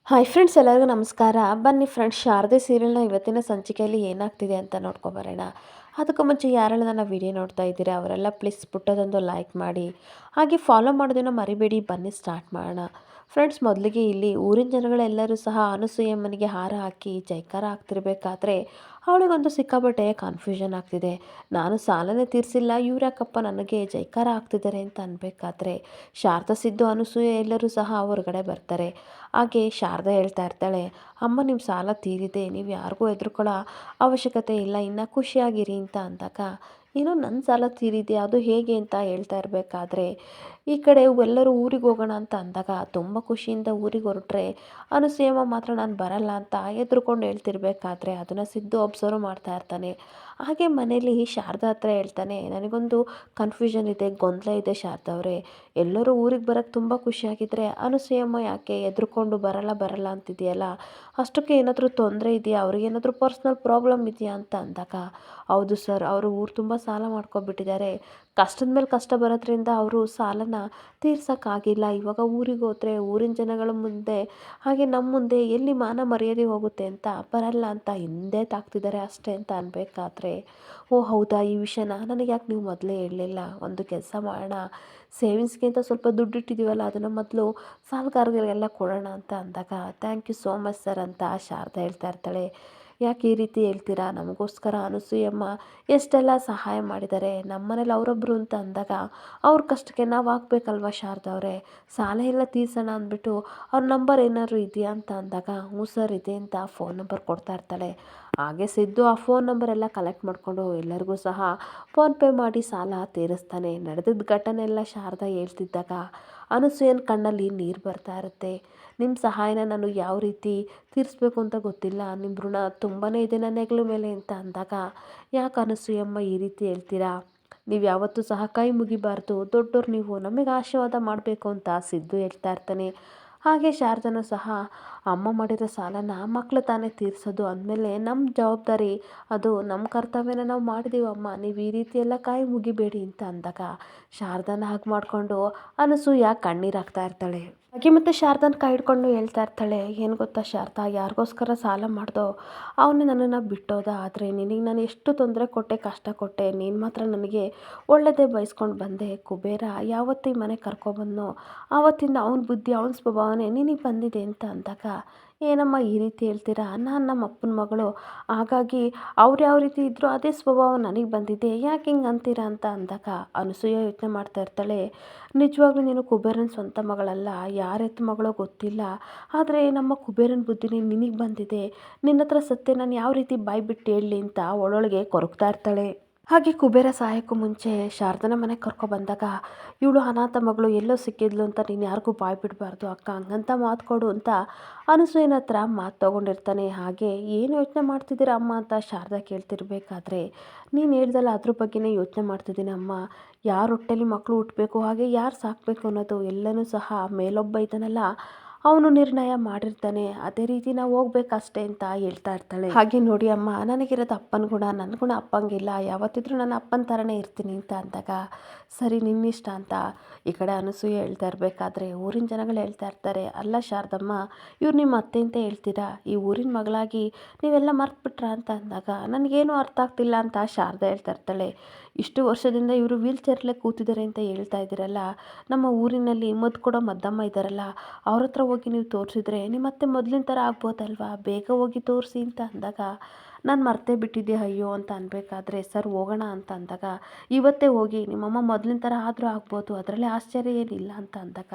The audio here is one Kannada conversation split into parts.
ಹಾಯ್ ಫ್ರೆಂಡ್ಸ್, ಎಲ್ಲರಿಗೂ ನಮಸ್ಕಾರ. ಬನ್ನಿ ಫ್ರೆಂಡ್ಸ್, ಶಾರದೆ ಸೀರಿಯಲ್ನ ಇವತ್ತಿನ ಸಂಚಿಕೆಯಲ್ಲಿ ಏನಾಗ್ತಿದೆ ಅಂತ ನೋಡ್ಕೊಬರೋಣ. ಅದಕ್ಕೂ ಮುಂಚೆ ಯಾರೆಲ್ಲ ನನ್ನ ವಿಡಿಯೋ ನೋಡ್ತಾ ಇದ್ದೀರಾ ಅವರೆಲ್ಲ ಪ್ಲೀಸ್ ಪುಟ್ಟದೊಂದು ಲೈಕ್ ಮಾಡಿ, ಹಾಗೆ ಫಾಲೋ ಮಾಡೋದನ್ನು ಮರಿಬೇಡಿ. ಬನ್ನಿ ಸ್ಟಾರ್ಟ್ ಮಾಡೋಣ. ಫ್ರೆಂಡ್ಸ್, ಮೊದಲಿಗೆ ಇಲ್ಲಿ ಊರಿನ ಜನಗಳೆಲ್ಲರೂ ಸಹ ಅನಸೂಯಮ್ಮನಿಗೆ ಹಾರ ಹಾಕಿ ಜೈಕಾರ ಆಗ್ತಿರ್ಬೇಕಾದ್ರೆ ಅವಳಿಗೊಂದು ಸಿಕ್ಕಾಪಟ್ಟೆ ಕನ್ಫ್ಯೂಷನ್ ಆಗ್ತಿದೆ. ನಾನು ಸಾಲನೇ ತೀರಿಸಿಲ್ಲ, ಇವ್ರ್ಯಾಕಪ್ಪ ನನಗೆ ಜೈಕಾರ ಆಗ್ತಿದ್ದಾರೆ ಅಂತ ಅನ್ಬೇಕಾದ್ರೆ ಶಾರದಾ, ಸಿದ್ದು, ಅನಸೂಯ ಎಲ್ಲರೂ ಸಹ ಹೊರಗಡೆ ಬರ್ತಾರೆ. ಹಾಗೆ ಶಾರದಾ ಹೇಳ್ತಾ ಇರ್ತಾಳೆ, ಅಮ್ಮ ನಿಮ್ಮ ಸಾಲ ತೀರಿದೆ, ನೀವು ಯಾರಿಗೂ ಹೆದರ್ಕೊಳ್ಳೋ ಅವಶ್ಯಕತೆ ಇಲ್ಲ, ಇನ್ನು ಖುಷಿಯಾಗಿರಿ ಅಂತ ಅಂದಾಗ, ಏನೋ ನನ್ನ ಸಾಲ ತೀರಿದೆ, ಅದು ಹೇಗೆ ಅಂತ ಹೇಳ್ತಾ ಇರಬೇಕಾದ್ರೆ ಈ ಕಡೆ ಎಲ್ಲರೂ ಊರಿಗೆ ಹೋಗೋಣ ಅಂತ ಅಂದಾಗ ತುಂಬ ಖುಷಿಯಿಂದ ಊರಿಗೆ ಹೊರಟ್ರೆ ಅನಸೂಯಮ್ಮ ಮಾತ್ರ ನಾನು ಬರಲ್ಲ ಅಂತ ಎದ್ರುಕೊಂಡು ಹೇಳ್ತಿರ್ಬೇಕಾದ್ರೆ ಅದನ್ನು ಸಿದ್ದು ಅಬ್ಸರ್ವ್ ಮಾಡ್ತಾ ಇರ್ತಾನೆ. ಹಾಗೆ ಮನೇಲಿ ಶಾರದಾ ಹತ್ರ ಹೇಳ್ತಾನೆ, ನನಗೊಂದು ಕನ್ಫ್ಯೂಷನ್ ಇದೆ, ಗೊಂದಲ ಇದೆ ಶಾರದಾ ಅವರೇ. ಎಲ್ಲರೂ ಊರಿಗೆ ಬರೋಕ್ಕೆ ತುಂಬ ಖುಷಿಯಾಗಿದ್ದರೆ ಅನಸೂಯಮ್ಮ ಯಾಕೆ ಎದ್ರುಕೊಂಡು ಬರಲ್ಲ ಬರಲ್ಲ ಅಂತಿದೆಯಲ್ಲ, ಅಷ್ಟಕ್ಕೆ ಏನಾದರೂ ತೊಂದರೆ ಇದೆಯಾ, ಅವ್ರಿಗೇನಾದರೂ ಪರ್ಸ್ನಲ್ ಪ್ರಾಬ್ಲಮ್ ಇದೆಯಾ ಅಂತ ಅಂದಾಗ, ಹೌದು ಸರ್, ಅವರು ಊರು ತುಂಬ ಸಾಲ ಮಾಡ್ಕೊಬಿಟ್ಟಿದ್ದಾರೆ, ಕಷ್ಟದ ಮೇಲೆ ಕಷ್ಟ ಬರೋದ್ರಿಂದ ಅವರು ಸಾಲನ ತೀರ್ಸೋಕ್ಕಾಗಿಲ್ಲ. ಇವಾಗ ಊರಿಗೆ ಹೋದರೆ ಊರಿನ ಜನಗಳ ಮುಂದೆ ಹಾಗೆ ನಮ್ಮ ಮುಂದೆ ಎಲ್ಲಿ ಮಾನ ಮರ್ಯಾದೆ ಹೋಗುತ್ತೆ ಅಂತ ಬರಲ್ಲ ಅಂತ ಹಿಂದೆ ತಾಕ್ತಿದ್ದಾರೆ ಅಷ್ಟೇ ಅಂತ ಅನ್ಬೇಕಾದ್ರೆ, ಓ ಹೌದಾ, ಈ ವಿಷಯನ ನನಗೆ ಯಾಕೆ ನೀವು ಮೊದಲೇ ಹೇಳಲಿಲ್ಲ, ಒಂದು ಕೆಲಸ ಮಾಡೋಣ, ಸೇವಿಂಗ್ಸ್ಗೆ ಅಂತ ಸ್ವಲ್ಪ ದುಡ್ಡು ಇಟ್ಟಿದ್ದೀವಲ್ಲ ಅದನ್ನು ಮೊದಲು ಸಾಲಗಾರರಿಗೆಲ್ಲ ಕೊಡೋಣ ಅಂತ ಅಂದಾಗ, thank you so much sir ಅಂತ ಶಾರದಾ ಹೇಳ್ತಾ ಇರ್ತಾಳೆ. ಯಾಕೆ ಈ ರೀತಿ ಹೇಳ್ತೀರಾ, ನಮಗೋಸ್ಕರ ಅನಸೂಯಮ್ಮ ಎಷ್ಟೆಲ್ಲ ಸಹಾಯ ಮಾಡಿದ್ದಾರೆ, ನಮ್ಮನೇಲಿ ಅವರೊಬ್ಬರು ಅಂತ ಅಂದಾಗ ಅವ್ರ ಕಷ್ಟಕ್ಕೆ ನಾವು ಹಾಕ್ಬೇಕಲ್ವ ಶಾರದಾ ಅವರೇ, ಸಾಲ ಎಲ್ಲ ತೀರ್ಸೋಣ ಅಂದ್ಬಿಟ್ಟು ಅವ್ರ ನಂಬರ್ ಏನಾದ್ರು ಇದೆಯಾ ಅಂತ ಅಂದಾಗ, ಹ್ಞೂ ಸರ್ ಇದೆ ಅಂತ ಫೋನ್ ನಂಬರ್ ಕೊಡ್ತಾ ಇರ್ತಾಳೆ. ಹಾಗೆ ಸಿದ್ದು ಆ ಫೋನ್ ನಂಬರ್ ಎಲ್ಲ ಕಲೆಕ್ಟ್ ಮಾಡಿಕೊಂಡು ಎಲ್ಲರಿಗೂ ಸಹ ಫೋನ್ಪೇ ಮಾಡಿ ಸಾಲ ತೀರಿಸ್ತಾನೆ. ನಡೆದಿದ್ದ ಘಟನೆ ಎಲ್ಲ ಶಾರದಾ ಹೇಳ್ತಿದ್ದಾಗ ಅನಸೂಯನ ಕಣ್ಣಲ್ಲಿ ನೀರು ಬರ್ತಾ ಇರುತ್ತೆ. ನಿಮ್ಮ ಸಹಾಯನ ನಾನು ಯಾವ ರೀತಿ ತೀರಿಸ್ಬೇಕು ಅಂತ ಗೊತ್ತಿಲ್ಲ, ನಿಮ್ಮ ಋಣ ತುಂಬಾ ಇದೆ ನನ್ನ ಹೆಗಲ ಮೇಲೆ ಅಂತ ಅಂದಾಗ, ಯಾಕೆ ಅನಸೂಯಮ್ಮ ಈ ರೀತಿ ಹೇಳ್ತೀರಾ, ನೀವು ಯಾವತ್ತೂ ಸಹ ಕೈ ಮುಗಿಬಾರ್ದು, ದೊಡ್ಡೋರು ನೀವು, ನಮಗೆ ಆಶೀರ್ವಾದ ಮಾಡಬೇಕು ಅಂತ ಸಿದ್ದು ಹೇಳ್ತಾ ಇರ್ತಾನೆ. ಹಾಗೆ ಶಾರದನೂ ಸಹ, ಅಮ್ಮ ಮಾಡಿರೋ ಸಾಲನ ಮಕ್ಕಳು ತಾನೇ ತೀರಿಸೋದು, ಅಂದಮೇಲೆ ನಮ್ಮ ಜವಾಬ್ದಾರಿ, ಅದು ನಮ್ಮ ಕರ್ತವ್ಯನ ನಾವು ಮಾಡಿದೀವಮ್ಮ, ನೀವು ಈ ರೀತಿ ಎಲ್ಲ ಕೈ ಮುಗಿಬೇಡಿ ಅಂತ ಅಂದಾಗ ಶಾರದಾನ ಹಾಗೆ ಮಾಡಿಕೊಂಡು ಅನಸೂಯ ಕಣ್ಣೀರು ಹಾಕ್ತಾ ಇರ್ತಾಳೆ. ಹಾಗೆ ಮತ್ತು ಶಾರದಾನ ಕೈ ಹಿಡ್ಕೊಂಡು ಹೇಳ್ತಾ ಇರ್ತಾಳೆ, ಏನು ಗೊತ್ತಾ ಶಾರದಾ, ಯಾರಿಗೋಸ್ಕರ ಸಾಲ ಮಾಡ್ದೋ ಅವನೇ ನನ್ನನ್ನು ಬಿಟ್ಟೋದ, ಆದರೆ ನಿನಗೆ ನಾನು ಎಷ್ಟು ತೊಂದರೆ ಕೊಟ್ಟೆ, ಕಷ್ಟ ಕೊಟ್ಟೆ, ನೀನು ಮಾತ್ರ ನನಗೆ ಒಳ್ಳೆಯದೇ ಬಯಸ್ಕೊಂಡು ಬಂದೆ. ಕುಬೇರ ಯಾವತ್ತೂ ಈ ಮನೆ ಕರ್ಕೊಬಂದನೋ ಆವತ್ತಿಂದ ಅವನ ಬುದ್ಧಿ, ಅವನ ಸ್ವಭಾವನೆ ನಿನಗೆ ಬಂದಿದೆ ಅಂತ ಅಂದಾಗ, ಏನಮ್ಮ ಈ ರೀತಿ ಹೇಳ್ತೀರಾ, ನಾನು ನಮ್ಮ ಅಪ್ಪನ ಮಗಳು, ಹಾಗಾಗಿ ಅವ್ರು ಯಾವ ರೀತಿ ಇದ್ದರೂ ಅದೇ ಸ್ವಭಾವ ನನಗೆ ಬಂದಿದೆ, ಯಾಕೆ ಹಿಂಗೆ ಅಂತೀರಾ ಅಂತ ಅಂದಾಗ ಅನಸೂಯ ಯೋಚನೆ ಮಾಡ್ತಾ ಇರ್ತಾಳೆ, ನಿಜವಾಗ್ಲೂ ನೀನು ಕುಬೇರನ ಸ್ವಂತ ಮಗಳಲ್ಲ, ಯಾರೆತ್ತ ಮಗಳೋ ಗೊತ್ತಿಲ್ಲ, ಆದರೆ ನಮ್ಮ ಕುಬೇರನ ಬುದ್ಧಿನೇ ನಿನಗೆ ಬಂದಿದೆ, ನಿನ್ನ ಹತ್ರ ಸತ್ಯ ನಾನು ಯಾವ ರೀತಿ ಬಾಯಿ ಬಿಟ್ಟು ಹೇಳಲಿ ಅಂತ ಒಳೊಳಗೆ ಕೊರಗ್ತಾ ಇರ್ತಾಳೆ. ಹಾಗೆ ಕುಬೇರ ಸಾಯೋಕ್ಕೂ ಮುಂಚೆ ಶಾರದನ ಮನೆಗೆ ಕರ್ಕೊಬಂದಾಗ, ಇವಳು ಅನಾಥ ಮಗಳು ಎಲ್ಲೋ ಸಿಕ್ಕಿದ್ಲು ಅಂತ ನೀನು ಯಾರಿಗೂ ಬಾಯ್ ಬಿಡಬಾರ್ದು ಅಕ್ಕ, ಹಂಗಂತ ಮಾತು ಕೊಡು ಅಂತ ಅನಸೂಯನ ಹತ್ರ ಮಾತು ತೊಗೊಂಡಿರ್ತಾನೆ. ಹಾಗೆ ಏನು ಯೋಚನೆ ಮಾಡ್ತಿದ್ದೀರಾ ಅಮ್ಮ ಅಂತ ಶಾರದಾ ಕೇಳ್ತಿರ್ಬೇಕಾದ್ರೆ, ನೀನು ಹೇಳ್ದಲ್ಲ ಅದ್ರ ಬಗ್ಗೆನೇ ಯೋಚನೆ ಮಾಡ್ತಿದ್ದೀನಿ ಅಮ್ಮ, ಯಾರ ಹೊಟ್ಟೆಲಿ ಮಕ್ಕಳು ಹುಟ್ಟಬೇಕು, ಹಾಗೆ ಯಾರು ಸಾಕಬೇಕು ಅನ್ನೋದು ಎಲ್ಲನೂ ಸಹ ಮೇಲೊಬ್ಬ ಇದ್ದಾನಲ್ಲ ಅವನು ನಿರ್ಣಯ ಮಾಡಿರ್ತಾನೆ, ಅದೇ ರೀತಿ ನಾವು ಹೋಗ್ಬೇಕಷ್ಟೇ ಅಂತ ಹೇಳ್ತಾ ಇರ್ತಾಳೆ. ಹಾಗೆ ನೋಡಿ ಅಮ್ಮ, ನನಗಿರೋದು ಅಪ್ಪನ ಗುಣ, ನನ್ನ ಗುಣ ಅಪ್ಪಂಗಿಲ್ಲ, ಯಾವತ್ತಿದ್ರೂ ನಾನು ಅಪ್ಪನ ಥರನೇ ಇರ್ತೀನಿ ಅಂತ ಅಂದಾಗ, ಸರಿ ನಿನ್ನಿಷ್ಟ ಅಂತ ಈ ಕಡೆ ಅನಸೂಯ ಹೇಳ್ತಾ ಇರಬೇಕಾದ್ರೆ ಊರಿನ ಜನಗಳು ಹೇಳ್ತಾ ಇರ್ತಾರೆ, ಅಲ್ಲ ಶಾರದಮ್ಮ, ಇವ್ರು ನಿಮ್ಮ ಅತ್ತೆ ಅಂತ ಹೇಳ್ತೀರಾ, ಈ ಊರಿನ ಮಗಳಾಗಿ ನೀವೆಲ್ಲ ಮರ್ತ್ಬಿಟ್ರಾ ಅಂತ ಅಂದಾಗ, ನನಗೇನು ಅರ್ಥ ಆಗ್ತಿಲ್ಲ ಅಂತ ಶಾರದಾ ಹೇಳ್ತಾ ಇರ್ತಾಳೆ. ಇಷ್ಟು ವರ್ಷದಿಂದ ಇವರು ವೀಲ್ ಚೇರ್ಲೇ ಕೂತಿದ್ದಾರೆ ಅಂತ ಹೇಳ್ತಾ ಇದ್ದೀರಲ್ಲ, ನಮ್ಮ ಊರಿನಲ್ಲಿ ಮದ್ದು ಕೊಡೋ ಮದ್ದಮ್ಮ ಇದ್ದಾರಲ್ಲ, ಅವ್ರ ಹತ್ರ ಹೋಗಿ ನೀವು ತೋರಿಸಿದ್ರೆ ನಿಮ್ಮತ್ತೆ ಮೊದಲಿನ ಥರ ಆಗ್ಬೋದಲ್ವಾ, ಬೇಗ ಹೋಗಿ ತೋರಿಸಿ ಅಂತ ಅಂದಾಗ, ನಾನು ಮರ್ತೇ ಬಿಟ್ಟಿದ್ದೆ ಅಯ್ಯೋ ಅಂತ ಅನ್ಬೇಕಾದ್ರೆ, ಸರ್ ಹೋಗೋಣ ಅಂತ ಅಂದಾಗ, ಇವತ್ತೇ ಹೋಗಿ, ನಿಮ್ಮಮ್ಮ ಮೊದಲಿನ ಥರ ಆದರೂ ಆಗ್ಬೋದು, ಅದರಲ್ಲಿ ಆಶ್ಚರ್ಯ ಏನಿಲ್ಲ ಅಂತ ಅಂದಾಗ,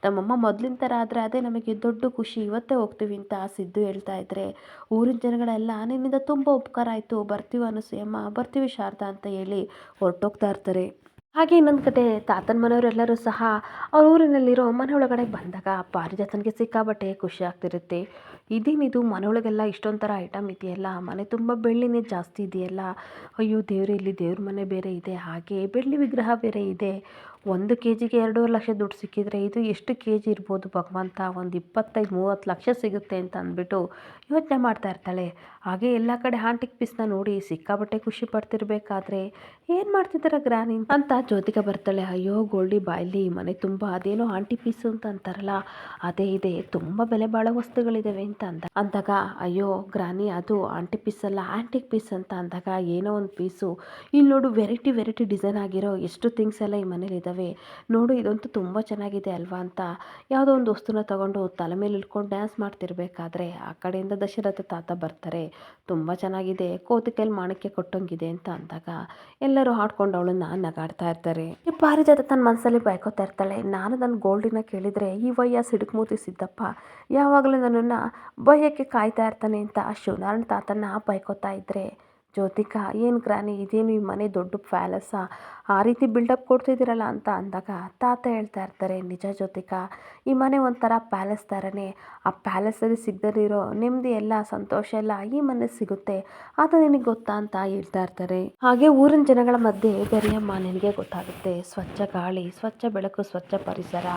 ನಮ್ಮಮ್ಮ ಮೊದಲಿನ ಥರ ಆದರೆ ಅದೇ ನಮಗೆ ದೊಡ್ಡ ಖುಷಿ, ಇವತ್ತೇ ಹೋಗ್ತೀವಿ ಅಂತ ಸಿದ್ದು ಹೇಳ್ತಾ ಇದ್ದರೆ ಊರಿನ ಜನಗಳೆಲ್ಲ ನಿನ್ನಿಂದ ತುಂಬ ಉಪಕಾರ ಆಯಿತು, ಬರ್ತೀವಿ ಅನಸೂಯಮ್ಮ, ಬರ್ತೀವಿ ಶಾರದಾ ಅಂತ ಹೇಳಿ ಹೊರಟೋಗ್ತಾ ಇರ್ತಾರೆ. ಹಾಗೆ ಇನ್ನೊಂದು ಕಡೆ ತಾತನ ಮನೆಯವರೆಲ್ಲರೂ ಸಹ ಅವ್ರ ಊರಿನಲ್ಲಿರೋ ಮನೆ ಒಳಗಡೆ ಬಂದಾಗ ಪಾರಿಜಾತನಿಗೆ ಸಿಕ್ಕಾಬಟ್ಟೆ ಖುಷಿ ಆಗ್ತಿರುತ್ತೆ. ಇದೇನಿದು ಮನೆ ಒಳಗೆಲ್ಲ ಇಷ್ಟೊಂದು ಥರ ಐಟಮ್ ಇದೆಯಲ್ಲ, ಮನೆ ತುಂಬ ಬೆಳ್ಳಿನೇ ಜಾಸ್ತಿ ಇದೆಯಲ್ಲ, ಅಯ್ಯೋ ದೇವ್ರೆ, ಇಲ್ಲಿ ದೇವ್ರ ಮನೆ ಬೇರೆ ಇದೆ, ಹಾಗೆ ಬೆಳ್ಳಿ ವಿಗ್ರಹ ಬೇರೆ ಇದೆ, 1 ಕೆ ಜಿಗೆ 2.5 ಲಕ್ಷ ದುಡ್ಡು ಸಿಕ್ಕಿದ್ರೆ ಇದು ಎಷ್ಟು ಕೆ ಜಿ ಇರ್ಬೋದು ಭಗವಂತ, ಒಂದು 25-30 ಲಕ್ಷ ಸಿಗುತ್ತೆ ಅಂತ ಅಂದ್ಬಿಟ್ಟು ಯೋಚನೆ ಮಾಡ್ತಾ ಇರ್ತಾಳೆ. ಹಾಗೆ ಎಲ್ಲ ಕಡೆ ಆಂಟಿಕ್ ಪೀಸ್ನ ನೋಡಿ ಸಿಕ್ಕಾಬಟ್ಟೆ ಖುಷಿ ಪಡ್ತಿರ್ಬೇಕಾದ್ರೆ ಏನು ಮಾಡ್ತಿದ್ದಾರೆ ಗ್ರಾನಿ ಅಂತ ಜ್ಯೋತಿಕ ಬರ್ತಾಳೆ. ಅಯ್ಯೋ ಗೋಲ್ಡಿ ಬಾಯ್ಲಿ, ಮನೆ ತುಂಬ ಅದೇನೋ ಆಂಟಿ ಪೀಸು ಅಂತ ಅಂತಾರಲ್ಲ ಅದೇ ಇದೆ, ತುಂಬ ಬೆಲೆ ಬಾಳೋ ವಸ್ತುಗಳಿದ್ದಾವೆ ಅಂತ ಅಂದಾಗ ಅಯ್ಯೋ ಗ್ರಾನಿ ಅದು ಆಂಟಿ ಪೀಸ್ ಅಲ್ಲ ಆಂಟಿಕ್ ಪೀಸ್ ಅಂತ ಅಂದಾಗ ಏನೋ ಒಂದು ಪೀಸು, ಇಲ್ಲಿ ನೋಡು ವೆರೈಟಿ ಡಿಸೈನ್ ಆಗಿರೋ ಎಷ್ಟು ಥಿಂಗ್ಸ್ ಎಲ್ಲ ಈ ಮನೇಲಿ ಇದ್ದಾವೆ ನೋಡು, ಇದಂತೂ ತುಂಬ ಚೆನ್ನಾಗಿದೆ ಅಲ್ವಾ ಅಂತ ಯಾವುದೋ ಒಂದು ವಸ್ತುನ ತಗೊಂಡು ತಲೆ ಮೇಲೆ ಇಟ್ಕೊಂಡು ಡ್ಯಾನ್ಸ್ ಮಾಡ್ತಿರ್ಬೇಕಾದ್ರೆ ಆ ಕಡೆಯಿಂದ ದಶರಥ ತಾತ ಬರ್ತಾರೆ. ತುಂಬ ಚೆನ್ನಾಗಿದೆ, ಕೋತಿಕೈಲಿ ಮಾಣಿಕ್ಯ ಕೊಟ್ಟಂಗಿದೆ ಅಂತ ಅಂದಾಗ ಎಲ್ಲರೂ ಹಾಡ್ಕೊಂಡು ಅವಳನ್ನ ನಗಾಡ್ತಾ ಇರ್ತಾರೆ. ಈ ಪಾರಿಜಾತ ತನ್ನ ಮನಸ್ಸಲ್ಲಿ ಬೈಕೋತಾ ಇರ್ತಾಳೆ, ನಾನು ನನ್ನ ಗೋಲ್ಡಿನ ಕೇಳಿದರೆ ಈ ವಯ್ಯ ಸಿಡುಕ್ಮೂತಿ ಸಿದ್ದಪ್ಪ ಯಾವಾಗಲೂ ನನ್ನನ್ನು ಬೈಯಕ್ಕೆ ಕಾಯ್ತಾ ಇರ್ತಾನೆ ಅಂತ ಶಿವನಾರಾಯಣ ತಾತನ ಬೈಕೋತಾ ಇದ್ರೆ ಜ್ಯೋತಿಕಾ ಏನು ಗ್ರಾನಿ ಇದೇನು ಈ ಮನೆ ದೊಡ್ಡ ಪ್ಯಾಲೇಸಾ, ಆ ರೀತಿ ಬಿಲ್ಡಪ್ ಕೊಡ್ತಿದ್ದೀರಲ್ಲ ಅಂತ ಅಂದಾಗ ತಾತ ಹೇಳ್ತಾ ಇರ್ತಾರೆ, ನಿಜ ಜ್ಯೋತಿಕಾ ಈ ಮನೆ ಒಂಥರ ಪ್ಯಾಲೇಸ್ ಥರನೇ, ಆ ಪ್ಯಾಲೇಸಲ್ಲಿ ಸಿಗದಿರೋ ನೆಮ್ಮದಿ ಎಲ್ಲ ಸಂತೋಷ ಎಲ್ಲ ಈ ಮನೆ ಸಿಗುತ್ತೆ, ಅದು ನಿನಗೆ ಗೊತ್ತಾ ಅಂತ ಹೇಳ್ತಾ ಇರ್ತಾರೆ. ಹಾಗೆ ಊರಿನ ಜನಗಳ ಮಧ್ಯೆ ಬೆರೆಯಮ್ಮ ನಿನಗೆ ಗೊತ್ತಾಗುತ್ತೆ, ಸ್ವಚ್ಛ ಗಾಳಿ, ಸ್ವಚ್ಛ ಬೆಳಕು, ಸ್ವಚ್ಛ ಪರಿಸರ,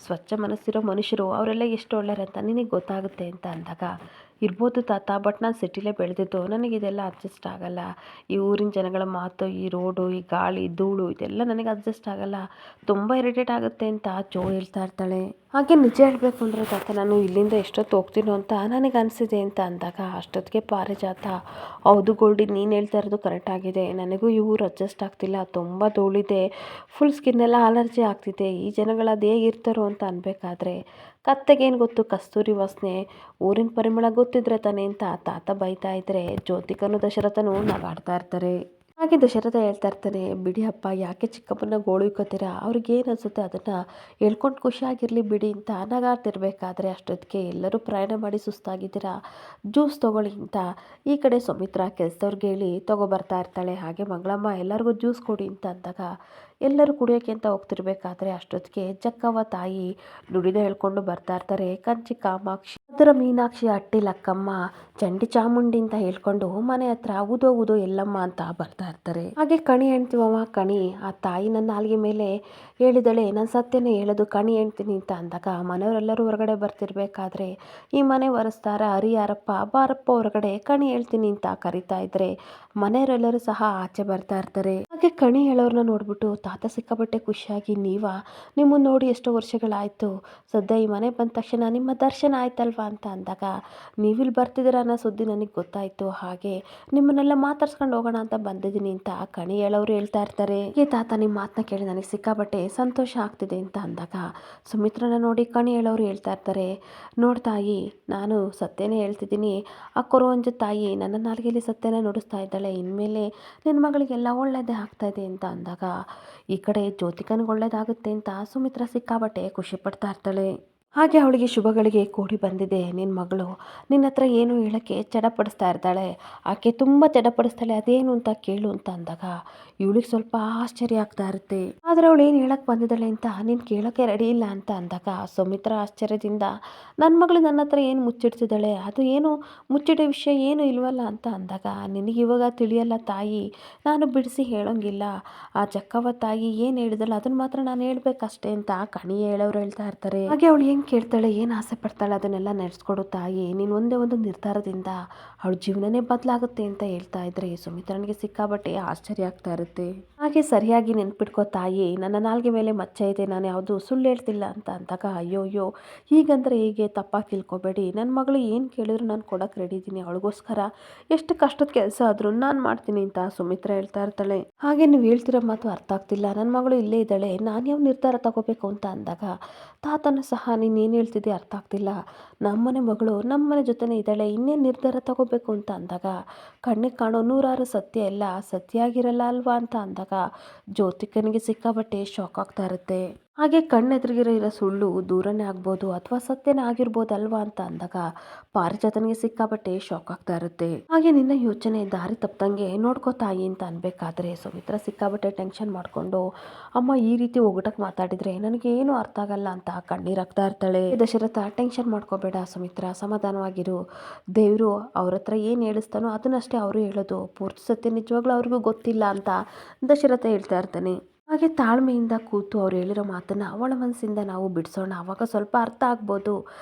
ಸ್ವಚ್ಛ ಮನಸ್ಸಿರೋ ಮನುಷ್ಯರು ಅವರೆಲ್ಲ ಎಷ್ಟು ಒಳ್ಳೆಯರಂತ ನಿನಗೆ ಗೊತ್ತಾಗುತ್ತೆ ಅಂತ ಅಂದಾಗ ಇರ್ಬೋದು ತಾತ, ಬಟ್ ನಾನು ಸಿಟಿಲೇ ಬೆಳೆದಿದ್ದು, ನನಗಿದೆಲ್ಲ ಅಡ್ಜಸ್ಟ್ ಆಗಲ್ಲ, ಈ ಊರಿನ ಜನಗಳ ಮಾತು, ಈ ರೋಡು, ಈ ಗಾಳಿ, ಧೂಳು ಇದೆಲ್ಲ ನನಗೆ ಅಡ್ಜಸ್ಟ್ ಆಗಲ್ಲ, ತುಂಬ ಇರಿಟೇಟ್ ಆಗುತ್ತೆ ಅಂತ ಜೋ ಹೇಳ್ತಾ ಇರ್ತಾಳೆ. ಹಾಗೆ ನಿಜ ಹೇಳಬೇಕು ಅಂದರೆ ತಾತ ನಾನು ಇಲ್ಲಿಂದ ಎಷ್ಟೊತ್ತು ಹೋಗ್ತೀನೋ ಅಂತ ನನಗೆ ಅನಿಸಿದೆ ಅಂತ ಅಂದಾಗ ಅಷ್ಟೊತ್ತಿಗೆ ಪಾರಿಜಾತ ಹೌದು ಗೋಲ್ಡಿ ನೀನು ಹೇಳ್ತಾ ಇರೋದು ಕರೆಕ್ಟ್ ಆಗಿದೆ, ನನಗೂ ಈ ಊರು ಅಡ್ಜಸ್ಟ್ ಆಗ್ತಿಲ್ಲ, ತುಂಬ ಧೂಳಿದೆ, ಫುಲ್ ಸ್ಕಿನ್ನೆಲ್ಲ ಅಲರ್ಜಿ ಆಗ್ತಿದೆ, ಈ ಜನಗಳು ಅದು ಹೇಗಿರ್ತಾರೋ ಅಂತ ಅನ್ಬೇಕಾದ್ರೆ ಕತ್ತೆಗೇನು ಗೊತ್ತು ಕಸ್ತೂರಿ ವಾಸನೆ, ಊರಿನ ಪರಿಮಳ ಗೊತ್ತಿದ್ರೆ ತಾನೆ ಅಂತ ತಾತ ಬೈತಾ ಇದ್ರೆ ಜ್ಯೋತಿಕನು ದಶರಥನು ನಗಾಡ್ತಾ ಇರ್ತಾರೆ. ಹಾಗೆ ದಶರಥ ಹೇಳ್ತಾ ಇರ್ತಾನೆ, ಬಿಡಿ ಅಪ್ಪ ಯಾಕೆ ಚಿಕ್ಕಪ್ಪನ ಗೋಳುಕೋತೀರಾ, ಅವ್ರಿಗೇನು ಅನಿಸುತ್ತೆ ಅದನ್ನು ಹೇಳ್ಕೊಂಡು ಖುಷಿಯಾಗಿರಲಿ ಬಿಡಿ ಅಂತ ನಗಾಡ್ತಿರ್ಬೇಕಾದ್ರೆ ಅಷ್ಟೊತ್ತಿಗೆ ಎಲ್ಲರೂ ಪ್ರಯಾಣ ಮಾಡಿ ಸುಸ್ತಾಗಿದ್ದೀರಾ, ಜ್ಯೂಸ್ ತೊಗೊಳ್ಳಿ ಅಂತ ಈ ಕಡೆ ಸುಮಿತ್ರಾ ಕೆಲಸದವ್ರಿಗೆ ಹೇಳಿ ತೊಗೊಬರ್ತಾ ಇರ್ತಾಳೆ. ಹಾಗೆ ಮಂಗಳಮ್ಮ ಎಲ್ಲರಿಗೂ ಜ್ಯೂಸ್ ಕೊಡಿ ಅಂತ ಅಂದಾಗ ಎಲ್ಲರೂ ಕುಡಿಯೋಕ್ಕೆ ಅಂತ ಹೋಗ್ತಿರ್ಬೇಕಾದ್ರೆ ಅಷ್ಟೊತ್ತಿಗೆ ಜಕ್ಕವ್ವ ತಾಯಿ ನುಡಿನ ಹೇಳ್ಕೊಂಡು ಬರ್ತಾ ಇರ್ತಾರೆ. ಕಂಚಿ ಕಾಮಾಕ್ಷಿ, ಮಧುರ ಮೀನಾಕ್ಷಿ, ಅಟ್ಟಿ ಲಕ್ಕಮ್ಮ, ಚಂಡಿ ಚಾಮುಂಡಿ ಅಂತ ಹೇಳ್ಕೊಂಡು ಮನೆ ಹತ್ರ ಉದೋ ಉದೋ ಎಲ್ಲಮ್ಮ ಅಂತ ಬರ್ತಾ ಇರ್ತಾರೆ. ಹಾಗೆ ಕಣಿ ಹೇಳ್ತೀವಮ್ಮ, ಕಣಿ ಆ ತಾಯಿ ನನ್ನ ನಾಲ್ಗೆ ಮೇಲೆ ಹೇಳಿದಳೆ, ನಾನು ಸತ್ಯನೇ ಹೇಳೋದು ಕಣಿ ಹೇಳ್ತೀನಿ ಅಂತ ಅಂದಾಗ ಮನೆಯವರೆಲ್ಲರೂ ಹೊರಗಡೆ ಬರ್ತಿರ್ಬೇಕಾದ್ರೆ ಈ ಮನೆ ವರಸ್ತಾರ ಹರಿಯಾರಪ್ಪ ಬಾರಪ್ಪ ಹೊರಗಡೆ ಕಣಿ ಹೇಳ್ತೀನಿ ಅಂತ ಕರಿತಾ ಇದ್ರೆ ಮನೆಯವರೆಲ್ಲರೂ ಸಹ ಆಚೆ ಬರ್ತಾ ಇರ್ತಾರೆ. ಹಾಗೆ ಕಣಿ ಹೇಳೋರನ್ನ ನೋಡ್ಬಿಟ್ಟು ತಾತ ಸಿಕ್ಕಾಪಟ್ಟೆ ಖುಷಿಯಾಗಿ, ನಿಮ್ಮನ್ನು ನೋಡಿ ಎಷ್ಟೋ ವರ್ಷಗಳಾಯಿತು, ಸದ್ಯ ಈ ಮನೆ ಬಂದ ತಕ್ಷಣ ನಿಮ್ಮ ದರ್ಶನ ಆಯ್ತಲ್ವಾ ಅಂತ ಅಂದಾಗ ನೀವಿಲ್ಲಿ ಬರ್ತಿದ್ದೀರ ಅನ್ನೋ ಸುದ್ದಿ ನನಗೆ ಗೊತ್ತಾಯಿತು, ಹಾಗೆ ನಿಮ್ಮನ್ನೆಲ್ಲ ಮಾತಾಡ್ಸ್ಕೊಂಡು ಹೋಗೋಣ ಅಂತ ಬಂದಿದ್ದೀನಿ ಅಂತ ಕಣಿ ಹೇಳೋರು ಹೇಳ್ತಾ ಇರ್ತಾರೆ. ಈ ತಾತ ನಿಮ್ಮ ಮಾತನ್ನ ಕೇಳಿ ನನಗೆ ಸಿಕ್ಕಾಪಟ್ಟೆ ಸಂತೋಷ ಆಗ್ತಿದೆ ಅಂತ ಅಂದಾಗ ಸುಮಿತ್ರನ ನೋಡಿ ಕಣಿ ಹೇಳೋರು ಹೇಳ್ತಾ ಇರ್ತಾರೆ, ನೋಡ್ತಾಯಿ ನಾನು ಸತ್ಯನೇ ಹೇಳ್ತಿದ್ದೀನಿ, ಆ ಕೊರವಂಜ ತಾಯಿ ನನ್ನ ನಾಲ್ಗೆಯಲ್ಲಿ ಸತ್ಯನ ನುಡಿಸ್ತಾ ಇದ್ದಾಳೆ, ಇನ್ಮೇಲೆ ನಿನ್ನ ಮಗಳಿಗೆಲ್ಲ ಒಳ್ಳೇದೇ ಆಗ್ತಾಯಿದೆ ಅಂತ ಅಂದಾಗ ಈ ಕಡೆ ಜ್ಯೋತಿಕನಿಗೆ ಒಳ್ಳೇದಾಗುತ್ತೆ ಅಂತ ಸುಮಿತ್ರಾ ಸಿಕ್ಕಾಬಟ್ಟೆ ಖುಷಿ ಪಡ್ತಾ ಇರ್ತಾಳೆ. ಹಾಗೆ ಅವಳಿಗೆ ಶುಭಗಳಿಗೆ ಕೂಡಿ ಬಂದಿದೆ, ನಿನ್ನ ಮಗಳು ನಿನ್ನ ಹತ್ರ ಏನು ಹೇಳೋಕ್ಕೆ ಚಡಪಡಿಸ್ತಾ ಇರ್ತಾಳೆ, ಆಕೆ ತುಂಬ ಚಡಪಡಿಸ್ತಾಳೆ, ಅದೇನು ಅಂತ ಕೇಳು ಅಂತ ಅಂದಾಗ ಇವಳಿಗೆ ಸ್ವಲ್ಪ ಆಶ್ಚರ್ಯ ಆಗ್ತಾ ಇರುತ್ತೆ. ಆದರೆ ಅವಳು ಏನು ಹೇಳಕ್ಕೆ ಬಂದಿದ್ದಾಳೆ ಅಂತ ನೀನು ಕೇಳೋಕ್ಕೆ ರೆಡಿ ಇಲ್ಲ ಅಂತ ಅಂದಾಗ ಸುಮಿತ್ರಾ ಆಶ್ಚರ್ಯದಿಂದ ನನ್ನ ಮಗಳು ನನ್ನ ಹತ್ರ ಏನು ಮುಚ್ಚಿಡ್ತಿದ್ದಾಳೆ, ಅದು ಏನು ಮುಚ್ಚಿಡೋ ವಿಷಯ ಏನು ಇಲ್ವಲ್ಲ ಅಂತ ಅಂದಾಗ ನಿನಗೆ ಇವಾಗ ತಿಳಿಯಲ್ಲ ತಾಯಿ, ನಾನು ಬಿಡಿಸಿ ಹೇಳೋಂಗಿಲ್ಲ, ಆ ಜಕ್ಕವ್ವ ತಾಯಿ ಏನು ಹೇಳಿದಲ್ಲ ಅದನ್ನು ಮಾತ್ರ ನಾನು ಹೇಳ್ಬೇಕಷ್ಟೇ ಅಂತ ಕಣಿ ಹೇಳೋರು ಹೇಳ್ತಾ ಇರ್ತಾರೆ. ಹಾಗೆ ಅವಳು ಏನು ಕೇಳ್ತಾಳೆ ಏನು ಆಸೆ ಪಡ್ತಾಳೆ ಅದನ್ನೆಲ್ಲ ನಡೆಸ್ಕೊಡು ತಾಯಿ, ನೀನು ಒಂದೇ ಒಂದು ನಿರ್ಧಾರದಿಂದ ಅವಳ ಜೀವನನೇ ಬದಲಾಗುತ್ತೆ ಅಂತ ಹೇಳ್ತಾ ಇದ್ರೆ ಸುಮಿತ್ರನಿಗೆ ಸಿಕ್ಕಾಬಟ್ಟೆ ಆಶ್ಚರ್ಯ ಆಗ್ತಾ ಇರುತ್ತೆ. ಹಾಗೆ ಸರಿಯಾಗಿ ನೆನ್ಪಿಟ್ಕೋ ತಾಯಿ, ನನ್ನ ನಾಲ್ಗೆ ಮೇಲೆ ಮಚ್ಚ ಇದೆ, ನಾನು ಯಾವುದು ಸುಳ್ಳು ಹೇಳ್ತಿಲ್ಲ ಅಂತ ಅಂದಾಗ ಅಯ್ಯೋ ಹೀಗಂದ್ರೆ ಹೀಗೆ ತಪ್ಪಾಗಿ ತಿಳ್ಕೊಬೇಡಿ, ನನ್ನ ಮಗಳು ಏನು ಕೇಳಿದ್ರು ನಾನು ಕೊಡೋಕೆ ರೆಡಿ ಇದ್ದೀನಿ, ಅವಳಿಗೋಸ್ಕರ ಎಷ್ಟು ಕಷ್ಟದ ಕೆಲಸ ಆದರೂ ನಾನು ಮಾಡ್ತೀನಿ ಅಂತ ಸುಮಿತ್ರ ಹೇಳ್ತಾ ಇರ್ತಾಳೆ. ಹಾಗೆ ನೀವು ಹೇಳ್ತಿರೋ ಮಾತು ಅರ್ಥ ಆಗ್ತಿಲ್ಲ, ನನ್ನ ಮಗಳು ಇಲ್ಲೇ ಇದ್ದಾಳೆ, ನಾನು ಯಾವ ನಿರ್ಧಾರ ತಗೋಬೇಕು ಅಂತ ಅಂದಾಗ ತಾತನೂ ಸಹ ನೀನು ಏನು ಹೇಳ್ತಿದ್ದೆ ಅರ್ಥ ಆಗ್ತಿಲ್ಲ, ನಮ್ಮನೆ ಮಗಳು ನಮ್ಮನೆ ಜೊತೆನೇ ಇದ್ದಾಳೆ, ಇನ್ನೇನು ನಿರ್ಧಾರ ತಗೋಬೇಕು ಅಂತ ಅಂದಾಗ ಕಣ್ಣಿಗೆ ಕಾಣೋ ನೂರಾರು ಸತ್ಯ ಎಲ್ಲ ಸತ್ಯ ಆಗಿರಲ್ಲ ಅಲ್ವಾ ಅಂತ ಅಂದಾಗ ಜ್ಯೋತಿಕನಿಗೆ ಸಿಕ್ಕಾಬಟ್ಟೆ ಶಾಕ್ ಆಗ್ತಾ ಇರುತ್ತೆ. ಹಾಗೆ ಕಣ್ಣೆದುರಿಗಿರೋ ಸುಳ್ಳು ದೂರನೇ ಆಗ್ಬೋದು ಅಥವಾ ಸತ್ಯನೇ ಆಗಿರ್ಬೋದಲ್ವಾ ಅಂತ ಅಂದಾಗ ಪಾರಿಜಾತನಿಗೆ ಸಿಕ್ಕಾಬಟ್ಟೆ ಶಾಕ್ ಆಗ್ತಾ ಇರುತ್ತೆ. ಹಾಗೆ ನಿನ್ನ ಯೋಚನೆ ದಾರಿ ತಪ್ಪದಂಗೆ ನೋಡ್ಕೋ ತಾಯಿ ಅಂತ ಅನ್ಬೇಕಾದ್ರೆ ಸುಮಿತ್ರ ಸಿಕ್ಕಾಬಟ್ಟೆ ಟೆನ್ಷನ್ ಮಾಡ್ಕೊಂಡು ಅಮ್ಮ ಈ ರೀತಿ ಒಗಟಕ್ಕೆ ಮಾತಾಡಿದ್ರೆ ನನಗೆ ಏನು ಅರ್ಥ ಆಗಲ್ಲ ಅಂತ ಕಣ್ಣೀರಾಗ್ತಾ ಇರ್ತಾಳೆ. ದಶರಥ ಟೆನ್ಷನ್ ಮಾಡ್ಕೋಬೇಡ ಸುಮಿತ್ರ, ಸಮಾಧಾನವಾಗಿರು, ದೇವರು ಅವ್ರ ಹತ್ರ ಏನು ಹೇಳಿಸ್ತಾನೋ ಅದನ್ನಷ್ಟೇ ಅವರು ಹೇಳೋದು, ಪೂರ್ತಿ ಸತ್ಯ ನಿಜವಾಗ್ಲೂ ಅವ್ರಿಗೂ ಗೊತ್ತಿಲ್ಲ ಅಂತ ದಶರಥ ಹೇಳ್ತಾ ಇರ್ತಾನೆ. ಹಾಗೆ ತಾಳ್ಮೆಯಿಂದ ಕೂತು ಅವ್ರು ಹೇಳಿರೋ ಮಾತನ್ನು ಒಳ ಮನಸ್ಸಿಂದ ನಾವು ಬಿಡಿಸೋಣ, ಆವಾಗ ಸ್ವಲ್ಪ ಅರ್ಥ ಆಗ್ಬೋದು.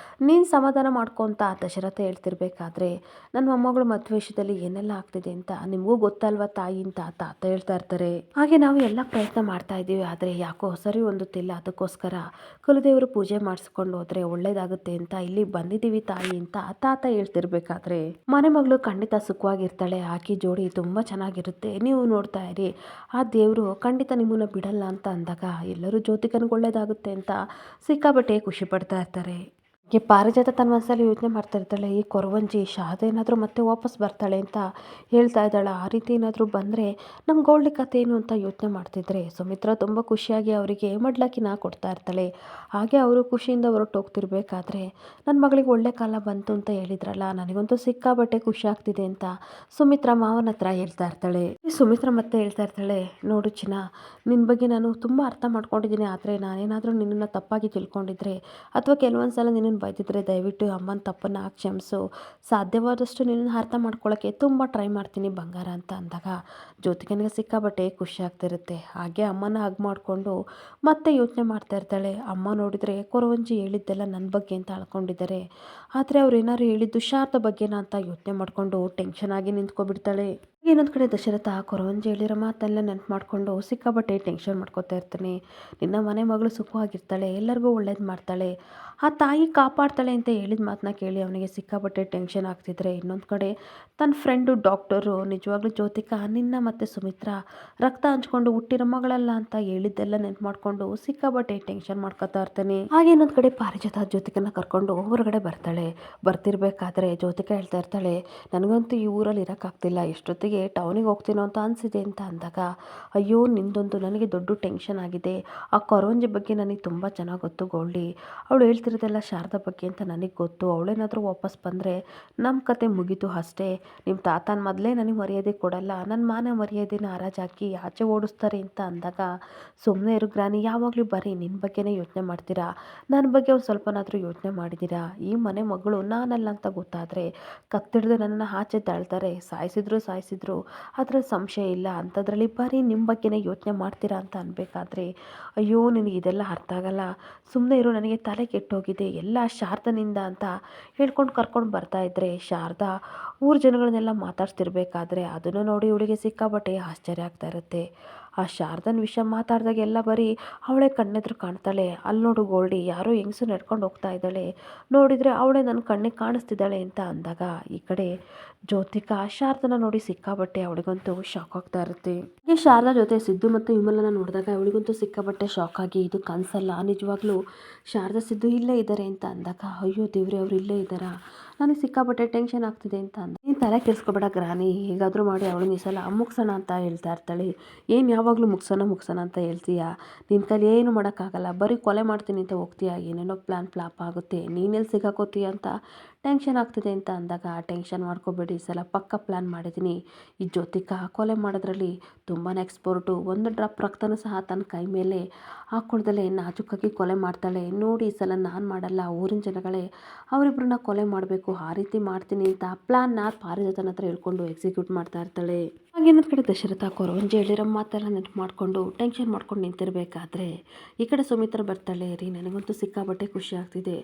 ನೀನು ಸಮಾಧಾನ ಮಾಡ್ಕೊತ ದಶರಥ ಹೇಳ್ತಿರ್ಬೇಕಾದ್ರೆ, ನನ್ನ ಮೊಮ್ಮಗಳು ಮದುವೆ ವಿಷಯದಲ್ಲಿ ಏನೆಲ್ಲ ಆಗ್ತಿದೆ ಅಂತ ನಿಮಗೂ ಗೊತ್ತಲ್ವ ತಾಯಿ ಅಂತ ತಾತ ಹೇಳ್ತಾ ಇರ್ತಾರೆ. ಹಾಗೆ ನಾವು ಎಲ್ಲ ಪ್ರಯತ್ನ ಮಾಡ್ತಾ ಇದ್ದೀವಿ, ಆದರೆ ಯಾಕೋ ಸರಿ ಹೊಂದುತ್ತಿಲ್ಲ. ಅದಕ್ಕೋಸ್ಕರ ಕುಲದೇವರು ಪೂಜೆ ಮಾಡಿಸ್ಕೊಂಡು ಹೋದ್ರೆ ಒಳ್ಳೇದಾಗುತ್ತೆ ಅಂತ ಇಲ್ಲಿ ಬಂದಿದ್ದೀವಿ ತಾಯಿ ಅಂತ ತಾತ ಹೇಳ್ತಿರ್ಬೇಕಾದ್ರೆ, ಮನೆ ಮಗಳು ಖಂಡಿತ ಸುಖವಾಗಿರ್ತಾಳೆ, ಆಕಿ ಜೋಡಿ ತುಂಬ ಚೆನ್ನಾಗಿರುತ್ತೆ, ನೀವು ನೋಡ್ತಾ ಇರಿ, ಆ ದೇವರು ಖಂಡಿತ ನಿಮ್ಮನ್ನ ಬಿಡಲ್ಲ ಅಂತ ಅಂದಾಗ ಎಲ್ಲರೂ ಜ್ಯೋತಿಕನಿಗೆ ಒಳ್ಳೇದಾಗುತ್ತೆ ಅಂತ ಸಿಕ್ಕಾಪಟ್ಟೆ ಖುಷಿ ಪಡ್ತಾ ಇರ್ತಾರೆ. ಈ ಪಾರಿಜಾತ ತನ್ನ ಮನಸ್ಸಲ್ಲಿ ಯೋಚನೆ ಮಾಡ್ತಾ ಇರ್ತಾಳೆ, ಈ ಕೊರವಂಜಿ ಶಾರದೆ ಏನಾದರೂ ಮತ್ತೆ ವಾಪಸ್ ಬರ್ತಾಳೆ ಅಂತ ಹೇಳ್ತಾ ಇದ್ದಾಳೆ. ಆ ರೀತಿ ಏನಾದರೂ ಬಂದರೆ ನಮ್ಮ ಗೋಲ್ಡಿ ಕಥೆ ಏನು ಅಂತ ಯೋಚನೆ ಮಾಡ್ತಿದ್ರೆ ಸುಮಿತ್ರಾ ತುಂಬ ಖುಷಿಯಾಗಿ ಅವರಿಗೆ ಮಡ್ಲಕ್ಕಿನ ಕೊಡ್ತಾ ಇರ್ತಾಳೆ. ಹಾಗೆ ಅವರು ಖುಷಿಯಿಂದ ಹೊರಟೋಗ್ತಿರ್ಬೇಕಾದ್ರೆ, ನನ್ನ ಮಗಳಿಗೆ ಒಳ್ಳೆ ಕಾಲ ಬಂತು ಅಂತ ಹೇಳಿದ್ರಲ್ಲ, ನನಗಂತೂ ಸಿಕ್ಕಾಬಟ್ಟೆ ಖುಷಿ ಆಗ್ತಿದೆ ಅಂತ ಸುಮಿತ್ರಾ ಮಾವನ ಹತ್ರ ಹೇಳ್ತಾ ಇರ್ತಾಳೆ. ಈ ಸುಮಿತ್ರಾ ಮತ್ತೆ ಹೇಳ್ತಾ ಇರ್ತಾಳೆ, ನೋಡು ಚಿನ್ನ, ನಿನ್ನ ಬಗ್ಗೆ ನಾನು ತುಂಬ ಅರ್ಥ ಮಾಡ್ಕೊಂಡಿದ್ದೀನಿ, ಆದರೆ ನಾನೇನಾದರೂ ನಿನ್ನನ್ನು ತಪ್ಪಾಗಿ ತಿಳ್ಕೊಂಡಿದ್ರೆ ಅಥವಾ ಕೆಲವೊಂದು ಸಲ ನಿನ್ನ ಬೈದಿದ್ರೆ ದಯವಿಟ್ಟು ಅಮ್ಮನ ತಪ್ಪನ್ನು ಕ್ಷಮಿಸು, ಸಾಧ್ಯವಾದಷ್ಟು ನಿನ್ನನ್ನು ಅರ್ಥ ಮಾಡ್ಕೊಳ್ಳೋಕ್ಕೆ ತುಂಬ ಟ್ರೈ ಮಾಡ್ತೀನಿ ಬಂಗಾರ ಅಂತ ಅಂದಾಗ ಜ್ಯೋತಿಕನಿಗೆ ಸಿಕ್ಕಾಬಟ್ಟೆ ಖುಷಿ ಆಗ್ತಿರುತ್ತೆ. ಹಾಗೆ ಅಮ್ಮನ ಹಗ್ ಮಾಡಿಕೊಂಡು ಮತ್ತೆ ಯೋಚನೆ ಮಾಡ್ತಾ ಇರ್ತಾಳೆ. ಅಮ್ಮ ನೋಡಿದರೆ ಕೊರವಂಜಿ ಹೇಳಿದ್ದೆಲ್ಲ ನನ್ನ ಬಗ್ಗೆ ಅಂತ ಅಳ್ಕೊಂಡಿದ್ದಾರೆ, ಆದರೆ ಅವ್ರು ಏನಾದ್ರು ಹೇಳಿದ್ದು ಶಾರದ ಬಗ್ಗೆನಾ ಅಂತ ಯೋಚನೆ ಮಾಡಿಕೊಂಡು ಟೆನ್ಷನ್ ಆಗಿ ನಿಂತ್ಕೊಬಿಡ್ತಾಳೆ. ಇನ್ನೊಂದು ಕಡೆ ದಶರಥ ಕೊರವಂಜಿ ಹೇಳಿರೋ ಮಾತೆಲ್ಲ ನೆನಪು ಮಾಡಿಕೊಂಡು ಸಿಕ್ಕಾಬಟ್ಟೆ ಟೆನ್ಷನ್ ಮಾಡ್ಕೊತಾ ಇರ್ತಾನೆ. ನಿನ್ನ ಮನೆ ಮಗಳು ಸುಖವಾಗಿರ್ತಾಳೆ, ಎಲ್ಲರಿಗೂ ಒಳ್ಳೇದು ಮಾಡ್ತಾಳೆ, ಆ ತಾಯಿ ಕಾಪಾಡ್ತಾಳೆ ಅಂತ ಹೇಳಿದ ಮಾತನ್ನ ಕೇಳಿ ಅವನಿಗೆ ಸಿಕ್ಕಾಪಟ್ಟೆ ಟೆನ್ಷನ್ ಆಗ್ತಿದ್ರೆ, ಇನ್ನೊಂದು ಕಡೆ ತನ್ನ ಫ್ರೆಂಡು ಡಾಕ್ಟರು ನಿಜವಾಗ್ಲೂ ಜ್ಯೋತಿಕಾ ನಿನ್ನ ಮತ್ತು ಸುಮಿತ್ರಾ ರಕ್ತ ಹಂಚ್ಕೊಂಡು ಹುಟ್ಟಿರೋ ಮಗಳಲ್ಲ ಅಂತ ಹೇಳಿದ್ದೆಲ್ಲ ನೆನ್ಪು ಮಾಡಿಕೊಂಡು ಸಿಕ್ಕಾಪಟ್ಟೆ ಟೆನ್ಷನ್ ಮಾಡ್ಕೊತಾ ಇರ್ತಾನೆ. ಹಾಗೆ ಇನ್ನೊಂದು ಕಡೆ ಪಾರಿಜಾತ ಜ್ಯೋತಿಕನ ಕರ್ಕೊಂಡು ಹೊರಗಡೆ ಬರ್ತಿರ್ಬೇಕಾದ್ರೆ ಜ್ಯೋತಿಕಾ ಹೇಳ್ತಾ ಇರ್ತಾಳೆ, ನನಗಂತೂ ಈ ಊರಲ್ಲಿ ಇರೋಕ್ಕಾಗ್ತಿಲ್ಲ, ಎಷ್ಟೊತ್ತಿಗೆ ಟೌನಿಗೆ ಹೋಗ್ತೀನೋ ಅಂತ ಅನಿಸಿದೆ ಅಂತ ಅಂದಾಗ, ಅಯ್ಯೋ ನಿಂದೊಂದು ನನಗೆ ದೊಡ್ಡ ಟೆನ್ಷನ್ ಆಗಿದೆ, ಆ ಕೊರವಂಜಿ ಬಗ್ಗೆ ನನಗೆ ತುಂಬ ಚೆನ್ನಾಗಿ ಗೊತ್ತು ಗೋಲ್ಡಿ, ಅವಳು ಹೇಳ್ತಿರೋದೆಲ್ಲ ಶಾರದಾ ಬಗ್ಗೆ ಅಂತ ನನಗೆ ಗೊತ್ತು, ಅವಳೇನಾದರೂ ವಾಪಸ್ ಬಂದರೆ ನಮ್ಮ ಕತೆ ಮುಗೀತು ಅಷ್ಟೇ, ನಿಮ್ಮ ತಾತನ ಮೊದಲೇ ನನಗೆ ಮರ್ಯಾದೆ ಕೊಡಲ್ಲ, ನನ್ನ ಮಾನ ಮರ್ಯಾದೆನ ಹರಾಜಾಕಿ ಆಚೆ ಓಡಿಸ್ತಾರೆ ಅಂತ ಅಂದಾಗ, ಸುಮ್ಮನೆ ಇರು ಗ್ರಾನಿ, ಯಾವಾಗಲೂ ಬರೀ ನಿನ್ನ ಬಗ್ಗೆನೇ ಯೋಚನೆ ಮಾಡ್ತೀರಾ, ನನ್ನ ಬಗ್ಗೆ ಒಂದು ಸ್ವಲ್ಪನಾದರೂ ಯೋಚನೆ ಮಾಡಿದ್ದೀರಾ, ಈ ಮನೆ ಮಗಳು ನಾನಲ್ಲ ಅಂತ ಗೊತ್ತಾದರೆ ಕತ್ತಿಡ್ದು ನನ್ನನ್ನು ಆಚೆ ತಳ್ತಾರೆ, ಸಾಯಿಸಿದ್ರು ಅದರಲ್ಲಿ ಸಂಶಯ ಇಲ್ಲ, ಅಂಥದ್ರಲ್ಲಿ ಬರೀ ನಿಮ್ಮ ಬಗ್ಗೆನೇ ಯೋಚನೆ ಮಾಡ್ತೀರಾ ಅಂತ ಅನ್ಬೇಕಾದ್ರೆ, ಅಯ್ಯೋ ನಿನಗೆ ಇದೆಲ್ಲ ಅರ್ಥ ಆಗಲ್ಲ, ಸುಮ್ಮನೆ ಇರು, ನನಗೆ ತಲೆ ಕೆಟ್ಟೋಗಿದೆ, ಎಲ್ಲ ಶಾರದನಿಂದ ಅಂತ ಹೇಳ್ಕೊಂಡು ಕರ್ಕೊಂಡು ಬರ್ತಾ ಇದ್ದರೆ ಶಾರದಾ ಊರ ಜನಗಳನ್ನೆಲ್ಲ ಮಾತಾಡ್ತಿರ್ಬೇಕಾದ್ರೆ ಅದನ್ನು ನೋಡಿ ಇವಳಿಗೆ ಸಿಕ್ಕಾಪಟ್ಟೆ ಆಶ್ಚರ್ಯ ಆಗ್ತಾ ಇರುತ್ತೆ. ಆ ಶಾರದನ ವಿಷಯ ಮಾತಾಡಿದಾಗ ಎಲ್ಲ ಬರೀ ಅವಳೇ ಕಣ್ಣೆದ್ರು ಕಾಣ್ತಾಳೆ. ಅಲ್ಲಿ ನೋಡು ಗೋಲ್ಡಿ, ಯಾರೋ ಹೆಂಗಸು ನಡ್ಕೊಂಡು ಹೋಗ್ತಾ ಇದ್ದಾಳೆ, ನೋಡಿದರೆ ಅವಳೇ ನನ್ನ ಕಣ್ಣಿಗೆ ಕಾಣಿಸ್ತಿದ್ದಾಳೆ ಅಂತ ಅಂದಾಗ ಈ ಕಡೆ ಜ್ಯೋತಿಕಾ ಶಾರದನ ನೋಡಿ ಸಿಕ್ಕಾಬಟ್ಟೆ ಅವಳಿಗಂತೂ ಶಾಕ್ ಆಗ್ತಾ ಇರುತ್ತೆ. ಈ ಶಾರದಾ ಜೊತೆ ಸಿದ್ದು ಮತ್ತು ವಿಮಲನ ನೋಡಿದಾಗ ಅವಳಿಗಂತೂ ಸಿಕ್ಕಾಬಟ್ಟೆ ಶಾಕ್ ಆಗಿ, ಇದು ಕನಸಲ್ಲ, ನಿಜವಾಗ್ಲೂ ಶಾರದಾ ಸಿದ್ದು ಇಲ್ಲೇ ಇದ್ದಾರೆ ಅಂತ ಅಂದಾಗ, ಅಯ್ಯೋ ದೇವ್ರೆ, ಅವ್ರು ಇಲ್ಲೇ ಇದ್ದಾರಾ, ನನಗೆ ಸಿಕ್ಕಾಪಟ್ಟೆ ಟೆನ್ಷನ್ ಆಗ್ತಿದೆ ಅಂತ ಅಂದ. ನೀನು ತಲೆ ಕೆಡಿಸ್ಕೊಬೇಡ ಗ್ರಾನಿ, ಹೇಗಾದರೂ ಮಾಡಿ ಅವಳನ್ನ ಈ ಸಲ ಮುಗ್ಸೋಣ ಅಂತ ಹೇಳ್ತಾ ಇರ್ತಾಳೆ. ಏನು ಯಾವಾಗಲೂ ಮುಗ್ಸೋಣ ಅಂತ ಹೇಳ್ತೀಯಾ, ನಿನ್ನ ಕೈಲಿ ಏನು ಮಾಡೋಕ್ಕಾಗಲ್ಲ, ಬರೀ ಕೊಲೆ ಮಾಡ್ತೀನಿ ಅಂತ ಹೋಗ್ತೀಯಾ, ಏನೇನೋ ಪ್ಲ್ಯಾನ್ ಫ್ಲಾಪ್ ಆಗುತ್ತೆ, ನೀನೆಲ್ಲಿ ಸಿಗಾಕೋತೀಯ ಅಂತ ಟೆನ್ಷನ್ ಆಗ್ತಿದೆ ಅಂತ ಅಂದಾಗ, ಟೆನ್ಷನ್ ಮಾಡ್ಕೋಬೇಡಿ, ಈ ಸಲ ಪಕ್ಕ ಪ್ಲ್ಯಾನ್ ಮಾಡಿದ್ದೀನಿ, ಈ ಜ್ಯೋತಿಕಾ ಕೊಲೆ ಮಾಡೋದ್ರಲ್ಲಿ ತುಂಬಾ ಎಕ್ಸ್ಪೋರ್ಟು, ಒಂದು ಡ್ರಾಪ್ ರಕ್ತನೂ ಸಹ ತನ್ನ ಕೈ ಮೇಲೆ ಹಾಕ್ಕೊಳ್ದಲೇ ನಾಜೂಕಾಗಿ ಕೊಲೆ ಮಾಡ್ತಾಳೆ, ನೋಡಿ ಈ ಸಲ ನಾನು ಮಾಡಲ್ಲ, ಊರಿನ ಜನಗಳೇ ಅವರಿಬ್ಬರನ್ನ ಕೊಲೆ ಮಾಡಬೇಕು, ಆ ರೀತಿ ಮಾಡ್ತೀನಿ ಅಂತ ಪ್ಲ್ಯಾನ್ನ ಪಾರಿಜಾತನ ಹತ್ರ ಹೇಳ್ಕೊಂಡು ಎಕ್ಸಿಕ್ಯೂಟ್ ಮಾಡ್ತಾ ಇರ್ತಾಳೆ. ಹಾಗೇನೊಂದು ಕಡೆ ದಶರಥ ಕೊರವಂಜಿ ಹೇಳಿರೋ ಮಾತೆಲ್ಲ ನೆನಪು ಮಾಡಿಕೊಂಡು ಟೆನ್ಷನ್ ಮಾಡ್ಕೊಂಡು ನಿಂತಿರಬೇಕಾದ್ರೆ ಈ ಕಡೆ ಸುಮಿತ್ರ ಬರ್ತಾಳೆ. ರೀ, ನನಗಂತೂ ಸಿಕ್ಕಾಬಟ್ಟೆ ಖುಷಿ ಆಗ್ತಿದೆ,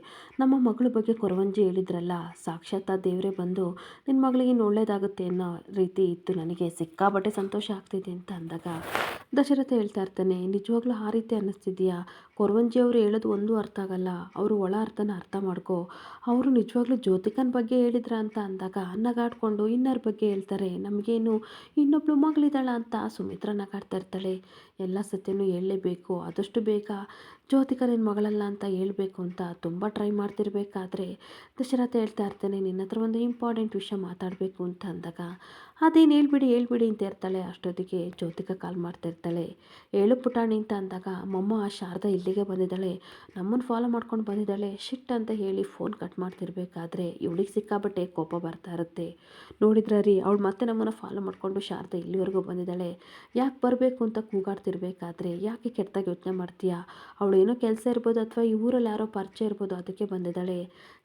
ನಮ್ಮ ಮಗಳ ಬಗ್ಗೆ ಕೊರವಂಜಿ ಹೇಳಿದ್ರಲ್ಲ, ಸಾಕ್ಷಾತ್ ದೇವರೇ ಬಂದು ನಿನ್ನ ಮಗಳಿಗೆ ಇನ್ನು ಒಳ್ಳೇದಾಗುತ್ತೆ ಅನ್ನೋ ರೀತಿ ಇತ್ತು, ನನಗೆ ಸಿಕ್ಕಾಬಟ್ಟೆ ಸಂತೋಷ ಆಗ್ತಿದೆ ಅಂತ ಅಂದಾಗ ದಶರಥ ಹೇಳ್ತಾ ಇರ್ತಾನೆ, ನಿಜವಾಗ್ಲೂ ಆ ರೀತಿ ಅನ್ನಿಸ್ತಿದ್ಯಾ, ಕೊರವಂಜಿ ಅವರು ಹೇಳೋದು ಒಂದು ಅರ್ಥ ಆಗಲ್ಲ, ಅವರು ಒಳ ಅರ್ಥನ ಅರ್ಥ ಮಾಡ್ಕೊ, ಅವರು ನಿಜವಾಗ್ಲೂ ಜ್ಯೋತಿಕನ ಬಗ್ಗೆ ಹೇಳಿದ್ರ ಅಂತ ಅಂದಾಗ ನಗಾಡ್ಕೊಂಡು ಇನ್ನಾರ ಬಗ್ಗೆ ಹೇಳ್ತಾರೆ, ನಮಗೇನು ಇನ್ನೊಬ್ಳು ಮಗಳಿದ್ದಾಳ ಅಂತ ಸುಮಿತ್ರ ನಗಾಡ್ತಾ ಇರ್ತಾಳೆ. ಎಲ್ಲ ಸತ್ಯನೂ ಹೇಳಲೇಬೇಕು, ಆದಷ್ಟು ಬೇಗ ಜ್ಯೋತಿಕಾ ನಿನ್ನ ಮಗಳಲ್ಲ ಅಂತ ಹೇಳಬೇಕು ಅಂತ ತುಂಬ ಟ್ರೈ ಮಾಡ್ತಿರ್ಬೇಕಾದ್ರೆ ದಶರಥ ಹೇಳ್ತಾ ಇರ್ತಾನೆ, ನಿನ್ನ ಹತ್ರ ಒಂದು ಇಂಪಾರ್ಟೆಂಟ್ ವಿಷಯ ಮಾತಾಡಬೇಕು ಅಂತ ಅಂದಾಗ, ಅದೇನು ಹೇಳ್ಬಿಡಿ ಅಂತ ಇರ್ತಾಳೆ. ಅಷ್ಟೊತ್ತಿಗೆ ಜ್ಯೋತಿಕಾ ಕಾಲ್ ಮಾಡ್ತಾ ಇರ್ತಾಳೆ. ಹೇಳು ಪುಟಾಣಿ ಅಂತ ಅಂದಾಗ, ಮಮ್ಮ ಶಾರದಾ ಇಲ್ಲಿಗೆ ಬಂದಿದ್ದಾಳೆ, ನಮ್ಮನ್ನು ಫಾಲೋ ಮಾಡ್ಕೊಂಡು ಬಂದಿದ್ದಾಳೆ, ಶಿಟ್ ಅಂತ ಹೇಳಿ ಫೋನ್ ಕಟ್ ಮಾಡ್ತಿರ್ಬೇಕಾದ್ರೆ ಇವಳಿಗೆ ಸಿಕ್ಕಾಬಟ್ಟೆ ಕೋಪ ಬರ್ತಾ ಇರುತ್ತೆ. ನೋಡಿದ್ರ ರೀ, ಅವಳು ಮತ್ತೆ ನಮ್ಮನ್ನು ಫಾಲೋ ಮಾಡಿಕೊಂಡು ಶಾರದಾ ಇಲ್ಲಿವರೆಗೂ ಬಂದಿದ್ದಾಳೆ, ಯಾಕೆ ಬರಬೇಕು ಅಂತ ಕೂಗಾಡ್ತಿರ್ಬೇಕಾದ್ರೆ, ಯಾಕೆ ಕೆಟ್ಟದಾಗಿ ಯೋಚನೆ ಮಾಡ್ತೀಯಾ, ಅವಳು ಏನೋ ಕೆಲಸ ಇರ್ಬೋದು ಅಥವಾ ಈ ಊರಲ್ಲಿ ಯಾರೋ ಪರಿಚಯ ಇರ್ಬೋದು, ಅದಕ್ಕೆ ಬಂದಿದ್ದಾಳೆ,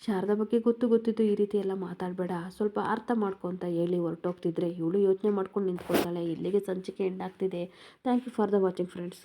ಶಾರದಾ ಬಗ್ಗೆ ಗೊತ್ತಿದ್ದು ಈ ರೀತಿ ಎಲ್ಲ ಮಾತಾಡಬೇಡ, ಸ್ವಲ್ಪ ಅರ್ಥ ಮಾಡ್ಕೊ ಅಂತ ಹೇಳಿ ಹೊರಟೋಗ್ತಿದ್ರೆ ಇವಳು ಯೋಚನೆ ಮಾಡ್ಕೊಂಡು ನಿಂತ್ಕೊಳ್ತಾಳೆ. ಇಲ್ಲಿಗೆ ಸಂಚಿಕೆ ಎಂಡ್ ಆಗ್ತಿದೆ. Thank you for the watching friends.